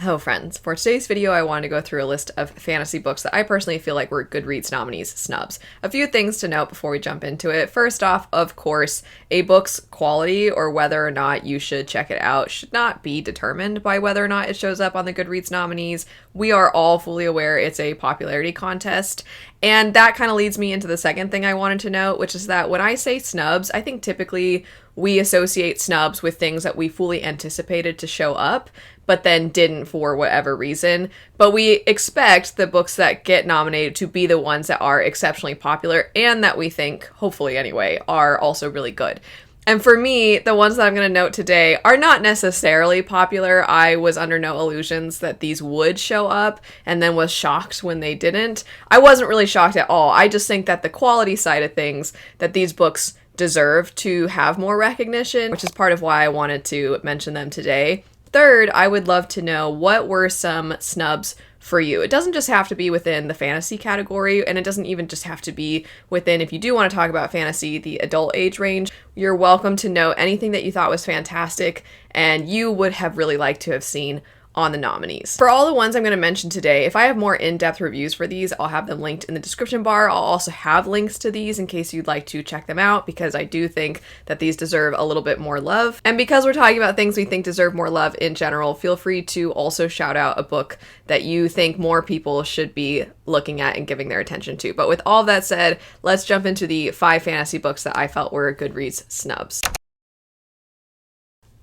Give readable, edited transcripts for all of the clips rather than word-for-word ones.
Hello friends, for today's video I wanted to go through a list of fantasy books that I personally feel like were Goodreads nominees snubs. A few things to note before we jump into it. First off, of course, a book's quality or whether or not you should check it out should not be determined by whether or not it shows up on the Goodreads nominees. We are all fully aware it's a popularity contest, and that kind of leads me into the second thing I wanted to note, which is that when I say snubs, I think typically we associate snubs with things that we fully anticipated to show up, but then didn't for whatever reason. But we expect the books that get nominated to be the ones that are exceptionally popular and that we think, hopefully anyway, are also really good. And for me, the ones that I'm going to note today are not necessarily popular. I was under no illusions that these would show up and then was shocked when they didn't. I wasn't really shocked at all. I just think that the quality side of things, that these books deserve to have more recognition, which is part of why I wanted to mention them today. Third, I would love to know what were some snubs for you. It doesn't just have to be within the fantasy category, and it doesn't even just have to be within, if you do want to talk about fantasy, the adult age range. You're welcome to know anything that you thought was fantastic and you would have really liked to have seen on the nominees. For all the ones I'm going to mention today, if I have more in-depth reviews for these, I'll have them linked in the description bar. I'll also have links to these in case you'd like to check them out, because I do think that these deserve a little bit more love. And because we're talking about things we think deserve more love in general, feel free to also shout out a book that you think more people should be looking at and giving their attention to. But with all that said, let's jump into the 5 fantasy books that I felt were Goodreads snubs.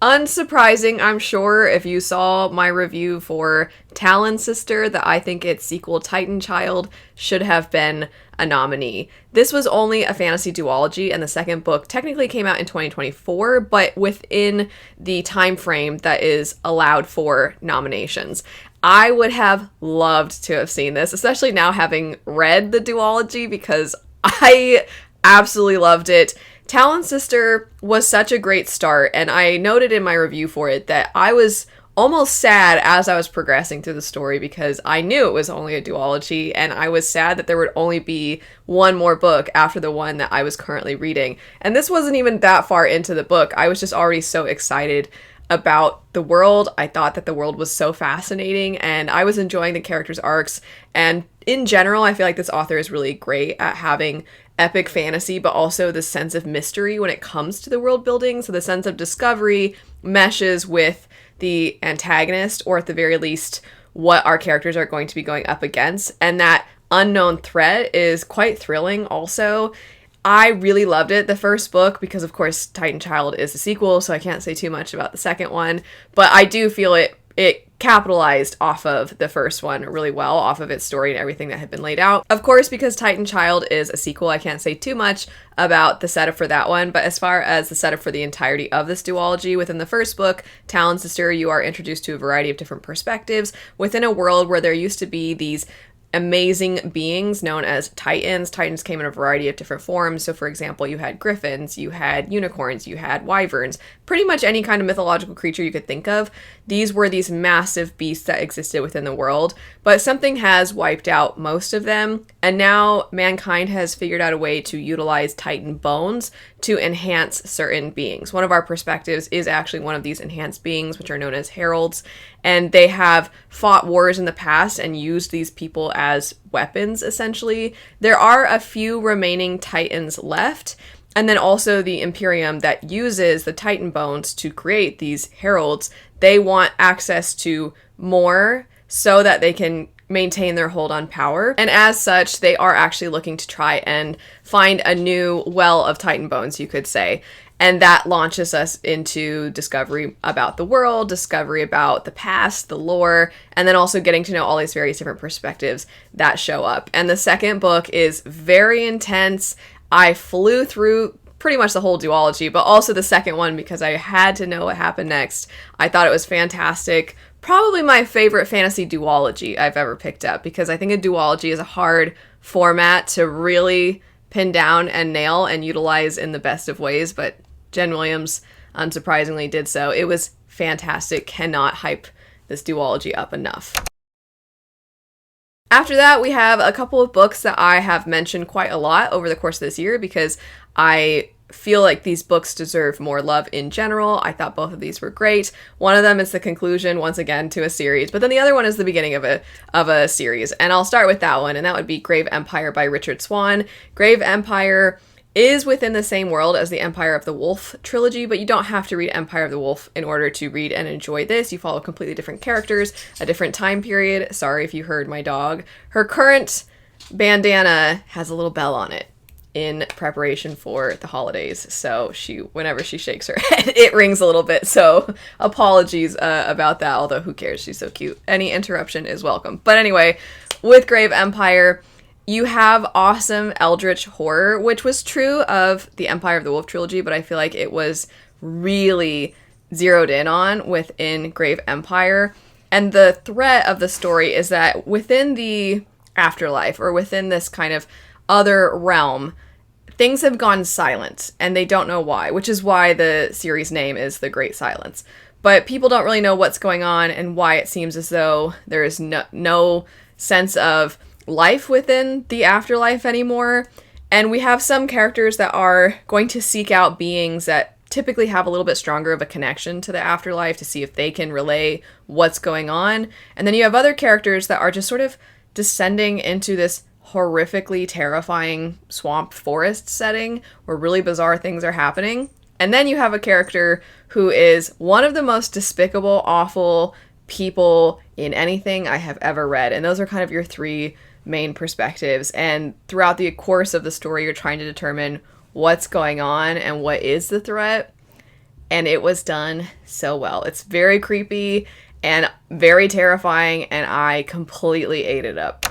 Unsurprising, I'm sure, if you saw my review for Talonsister, that I think its sequel Titanchild should have been a nominee. This was only a fantasy duology, and the second book technically came out in 2024, but within the time frame that is allowed for nominations. I would have loved to have seen this, especially now having read the duology, because I absolutely loved it. Talonsister was such a great start, and I noted in my review for it that I was almost sad as I was progressing through the story because I knew it was only a duology, and I was sad that there would only be one more book after the one that I was currently reading. And this wasn't even that far into the book. I was just already so excited about the world. I thought that the world was so fascinating, and I was enjoying the characters' arcs. And in general, I feel like this author is really great at having epic fantasy, but also the sense of mystery when it comes to the world building. So the sense of discovery meshes with the antagonist, or at the very least, what our characters are going to be going up against. And that unknown threat is quite thrilling also. I really loved it, the first book, because of course Titanchild is a sequel, so I can't say too much about the second one, but I do feel it capitalized off of the first one really well, off of its story and everything that had been laid out. Of course, because Titanchild is a sequel, I can't say too much about the setup for that one, but as far as the setup for the entirety of this duology, within the first book, Talonsister, you are introduced to a variety of different perspectives within a world where there used to be these amazing beings known as Titans. Titans came in a variety of different forms. So for example, you had griffins, you had unicorns, you had wyverns, pretty much any kind of mythological creature you could think of. These were these massive beasts that existed within the world, but something has wiped out most of them, and now mankind has figured out a way to utilize Titan bones to enhance certain beings. One of our perspectives is actually one of these enhanced beings, which are known as heralds, and they have fought wars in the past and used these people as weapons, essentially. There are a few remaining Titans left, and then also the Imperium that uses the Titan bones to create these heralds. They want access to more so that they can maintain their hold on power, and as such, they are actually looking to try and find a new well of Titan bones, you could say. And that launches us into discovery about the world, discovery about the past, the lore, and then also getting to know all these various different perspectives that show up. And the second book is very intense. I flew through pretty much the whole duology, but also the second one because I had to know what happened next. I thought it was fantastic. Probably my favorite fantasy duology I've ever picked up, because I think a duology is a hard format to really pin down and nail and utilize in the best of ways, but Jen Williams unsurprisingly did so. It was fantastic. Cannot hype this duology up enough. After that, we have a couple of books that I have mentioned quite a lot over the course of this year because I feel like these books deserve more love in general. I thought both of these were great. One of them is the conclusion, once again, to a series, but then the other one is the beginning of a series. And I'll start with that one, and that would be Grave Empire by Richard Swan. Grave Empire is within the same world as the Empire of the Wolf trilogy, but you don't have to read Empire of the Wolf in order to read and enjoy this. You follow completely different characters, a different time period. Sorry if you heard my dog. Her current bandana has a little bell on it in preparation for the holidays, so whenever she shakes her head, it rings a little bit, so apologies about that, although who cares, she's so cute. Any interruption is welcome. But anyway, with Grave Empire, you have awesome eldritch horror, which was true of the Empire of the Wolf trilogy, but I feel like it was really zeroed in on within Grave Empire. And the threat of the story is that within the afterlife, or within this kind of other realm, things have gone silent, and they don't know why, which is why the series name is The Great Silence. But people don't really know what's going on and why it seems as though there is no sense of life within the afterlife anymore. And we have some characters that are going to seek out beings that typically have a little bit stronger of a connection to the afterlife to see if they can relay what's going on. And then you have other characters that are just sort of descending into this horrifically terrifying swamp forest setting where really bizarre things are happening. And then you have a character who is one of the most despicable, awful people in anything I have ever read. And those are kind of your three main perspectives. And throughout the course of the story, you're trying to determine what's going on and what is the threat. And it was done so well. It's very creepy and very terrifying, and I completely ate it up.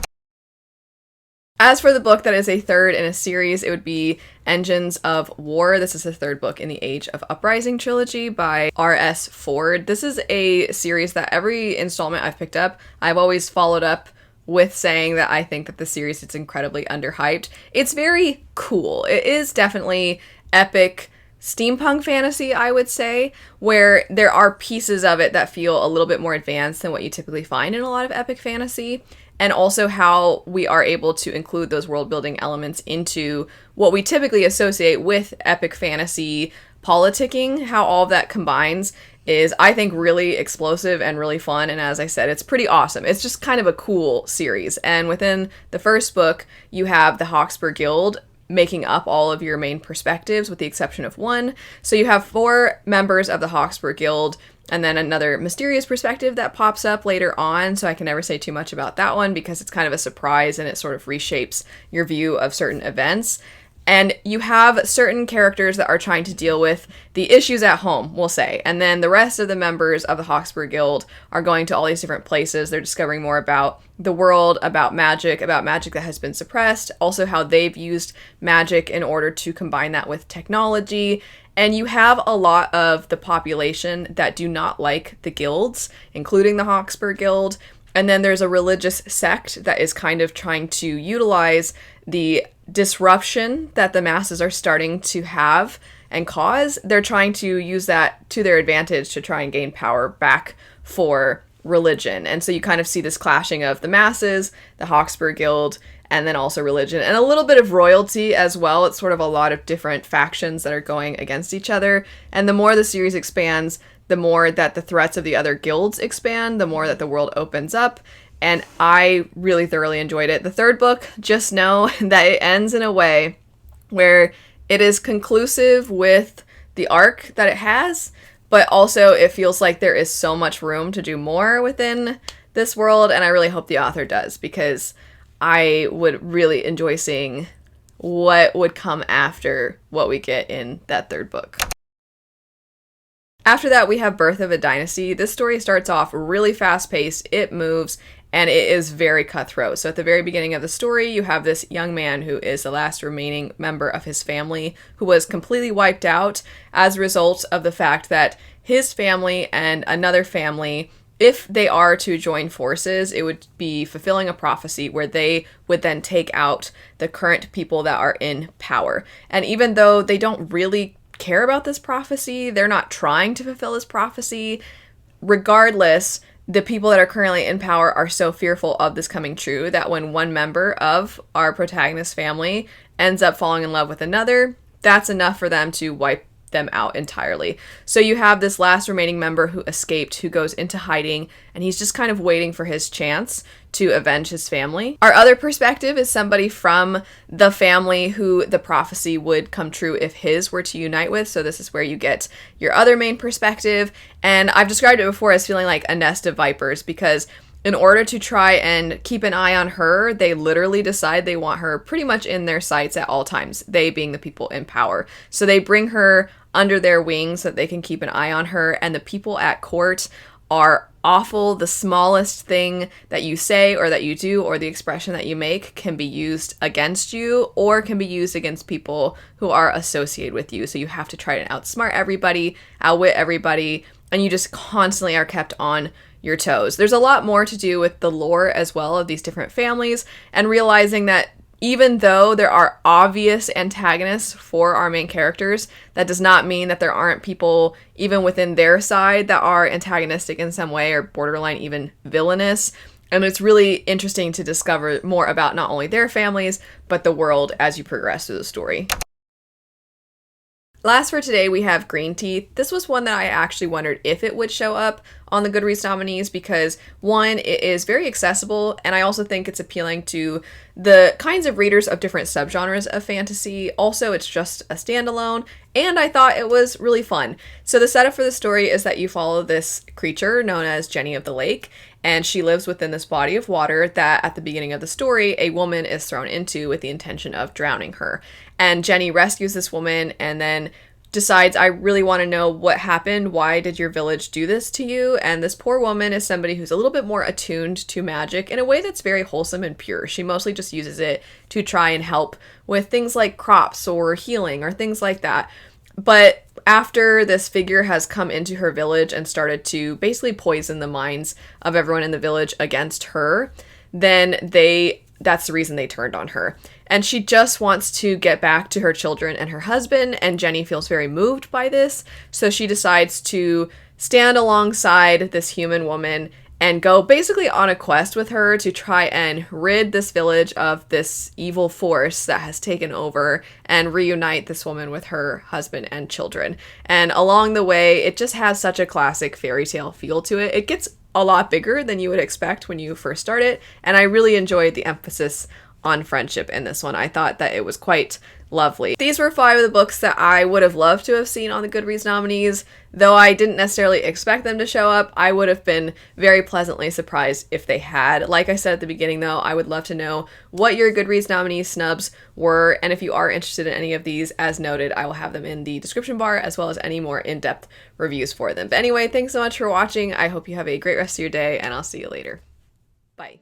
As for the book that is a third in a series, it would be Engines of War. This is the third book in the Age of Uprising trilogy by R.S. Ford. This is a series that every installment I've picked up, I've always followed up with saying that I think that the series is incredibly underhyped. It's very cool. It is definitely epic steampunk fantasy, I would say, where there are pieces of it that feel a little bit more advanced than what you typically find in a lot of epic fantasy. And also how we are able to include those world-building elements into what we typically associate with epic fantasy politicking. How all of that combines is, I think, really explosive and really fun. And as I said, it's pretty awesome. It's just kind of a cool series. And within the first book, you have the Hawksburg Guild making up all of your main perspectives with the exception of one. So you have 4 members of the Hawksburg Guild, and then another mysterious perspective that pops up later on, so I can never say too much about that one because it's kind of a surprise and it sort of reshapes your view of certain events. And you have certain characters that are trying to deal with the issues at home, we'll say. And then the rest of the members of the Hawksburg Guild are going to all these different places. They're discovering more about the world, about magic that has been suppressed, also how they've used magic in order to combine that with technology. And you have a lot of the population that do not like the guilds, including the Hawksburg Guild. And then there's a religious sect that is kind of trying to utilize the disruption that the masses are starting to have and cause. They're trying to use that to their advantage to try and gain power back for religion. And so you kind of see this clashing of the masses, the Hawksburg Guild, and then also religion, and a little bit of royalty as well. It's sort of a lot of different factions that are going against each other. And the more the series expands, the more that the threats of the other guilds expand, the more that the world opens up. And I really thoroughly enjoyed it. The third book, just know that it ends in a way where it is conclusive with the arc that it has, but also it feels like there is so much room to do more within this world, and I really hope the author does, because I would really enjoy seeing what would come after what we get in that third book. After that, we have Birth of a Dynasty. This story starts off really fast-paced, it moves, and it is very cutthroat. So at the very beginning of the story, you have this young man who is the last remaining member of his family who was completely wiped out as a result of the fact that his family and another family, if they are to join forces, it would be fulfilling a prophecy where they would then take out the current people that are in power. And even though they don't really care about this prophecy, they're not trying to fulfill this prophecy, regardless, the people that are currently in power are so fearful of this coming true that when one member of our protagonist's family ends up falling in love with another, that's enough for them to wipe them out entirely. So you have this last remaining member who escaped, who goes into hiding, and he's just kind of waiting for his chance to avenge his family. Our other perspective is somebody from the family who the prophecy would come true if his were to unite with. So this is where you get your other main perspective. And I've described it before as feeling like a nest of vipers, because in order to try and keep an eye on her, they literally decide they want her pretty much in their sights at all times, they being the people in power. So they bring her under their wings so that they can keep an eye on her, and the people at court are awful. The smallest thing that you say or that you do or the expression that you make can be used against you or can be used against people who are associated with you. So you have to try to outsmart everybody, outwit everybody, and you just constantly are kept on your toes. There's a lot more to do with the lore as well of these different families, and realizing that even though there are obvious antagonists for our main characters, that does not mean that there aren't people even within their side that are antagonistic in some way or borderline even villainous. And it's really interesting to discover more about not only their families, but the world as you progress through the story. Last for today, we have Greenteeth. This was one that I actually wondered if it would show up on the Goodreads nominees because, one, it is very accessible, and I also think it's appealing to the kinds of readers of different subgenres of fantasy. Also, it's just a standalone, and I thought it was really fun. So the setup for the story is that you follow this creature known as Jenny of the Lake, and she lives within this body of water that at the beginning of the story, a woman is thrown into with the intention of drowning her. And Jenny rescues this woman and then decides, I really want to know what happened. Why did your village do this to you? And this poor woman is somebody who's a little bit more attuned to magic in a way that's very wholesome and pure. She mostly just uses it to try and help with things like crops or healing or things like that. But after this figure has come into her village and started to basically poison the minds of everyone in the village against her, then that's the reason they turned on her. And she just wants to get back to her children and her husband, and Jenny feels very moved by this, so she decides to stand alongside this human woman and go basically on a quest with her to try and rid this village of this evil force that has taken over and reunite this woman with her husband and children. And along the way, it just has such a classic fairy tale feel to it. It gets a lot bigger than you would expect when you first start it, and I really enjoyed the emphasis on friendship in this one. I thought that it was quite lovely. These were 5 of the books that I would have loved to have seen on the Goodreads nominees. Though I didn't necessarily expect them to show up, I would have been very pleasantly surprised if they had. Like I said at the beginning though, I would love to know what your Goodreads nominee snubs were, and if you are interested in any of these, as noted, I will have them in the description bar as well as any more in-depth reviews for them. But anyway, thanks so much for watching. I hope you have a great rest of your day, and I'll see you later. Bye.